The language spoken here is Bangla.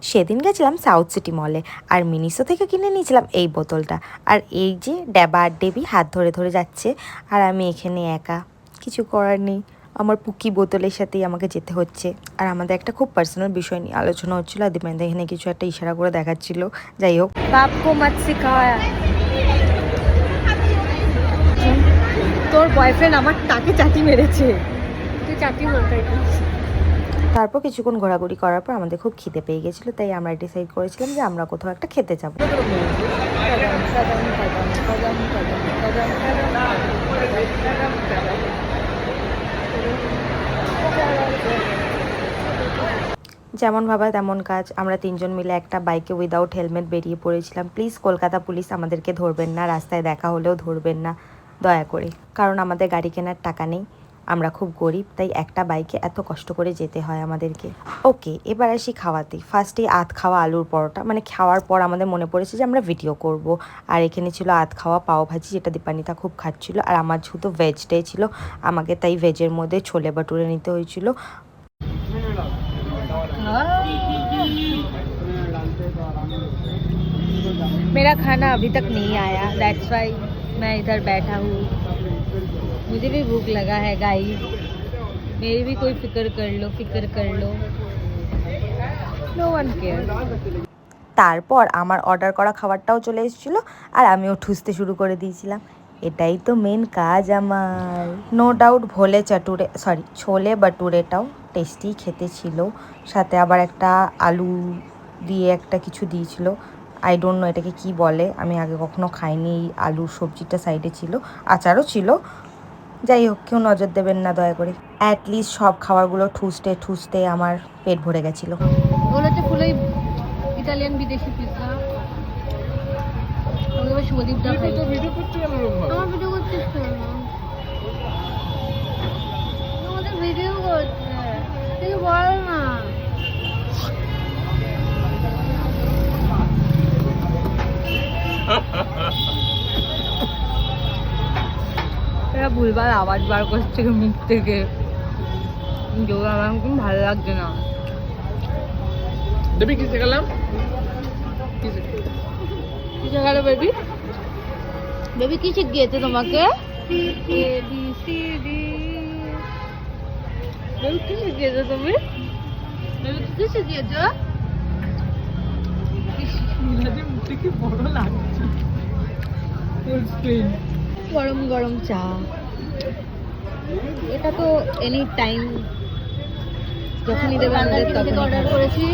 সেদিন গেছিলাম সাউথ সিটি মলে, আর মিনিসো থেকে কিনে নিয়েছিলাম এই বোতলটা। আর এই যে ড্যাবা আর ডেবি হাত ধরে ধরে যাচ্ছে, আর আমি এখানে একা, কিছু করার নেই, আমার পুকি বোতলের সাথেই আমাকে যেতে হচ্ছে। আর আমাদের একটা খুব পার্সোনাল বিষয় নিয়ে আলোচনা হচ্ছিল, আর দীপায়ন এখানে কিছু একটা ইশারা করে দেখাচ্ছিল। যাই হোক, বাপকো মত শিখায়া, তোর বয়ফ্রেন্ড আমার টাকে চাটি মেরেছে, তুই চাটি বলতে। তারপর কিছুক্ষণ ঘোরাঘুরি করার পর আমাদের খুব খিদে পেয়ে গেছিলো, তাই আমরা ডিসাইড করেছিলাম যে আমরা কোথাও একটা খেতে যাবো। যেমন ভাবা তেমন কাজ, আমরা তিনজন মিলে একটা বাইকে উইদাউট হেলমেট বেরিয়ে পড়েছিলাম। প্লিজ কলকাতা পুলিশ আমাদেরকে ধরবেন না, রাস্তায় দেখা হলেও ধরবেন না দয়া করে, কারণ আমাদের গাড়ি কেনার টাকা নেই, আমরা খুব গরিব, তাই একটা বাইকে এত কষ্ট করে যেতে হয় আমাদেরকে। ওকে, এবার আসি খাওয়াতে। ফার্স্টে আধ খাওয়া আলুর পরোটা, মানে খাওয়ার পর আমাদের মনে পড়েছে যে আমরা ভিডিও করব। আর এখানে ছিল আধ খাওয়া পাও ভাজি, যেটা দীপানিতা খুব খাচ্ছিল। আর আমার যেহেতু ভেজ ডে ছিল, আমাকে তাই ভেজের মধ্যে ছোলে বাটুরে নিতে হয়েছিল। मेरा खाना अभी तक नहीं आया, दैट्स वाई मैं इधर बैठा हूँ। मुझे भी भूख लगा है गाइस, मेरी भी कोई फिक्र कर लो, नो वन केयर। তারপর আমার অর্ডার করা খাবারটাও চলে এসেছিলো, আর আমিও ঠুসতে শুরু করে দিয়েছিলাম। এটাই তো মেন কাজ আমার। নো ডাউট ছোলে বাটুরেটাও টেস্টি খেতে ছিল, সাথে আবার একটা আলু দিয়ে একটা কিছু দিয়েছিল, আই ডোন্ট নো এটাকে কি বলে, আমি আগে কখনো খাইনি। এই আলুর সবজিটা সাইডে ছিল, আচারও ছিল। যাই হোক, কেউ নজর দেবেন না দয়া করে। অ্যাটলিস্ট সব খাবারগুলো ঠুসতে ঠুসতে আমার পেট ভরে গেছিলো। বলেছে ফুলেই ইতালিয়ান বিদেশি পিৎজা, ওগুলো সুদীপদা খাই। আমার ভিডিও করছিস কেন? আমাদের ভিডিও করছে, তুই বল না। এরা ভুলভাল আওয়াজ বার করছে মুখ থেকে, আমার খুব ভালো লাগছে না। দেবী কি শেখালাম? কি শেখালো বেবি? বেবি কি শিখিয়েছে তোমাকে? A B C D. Baby কি শিখিয়েছো তুমি? বেবি কি শিখিয়েছো? মুখে কি বড় লাগছে। গরম গরম চা, এটা তো এনি টাইম যখনই দেবে আমাদের তখন অর্ডার করেছি।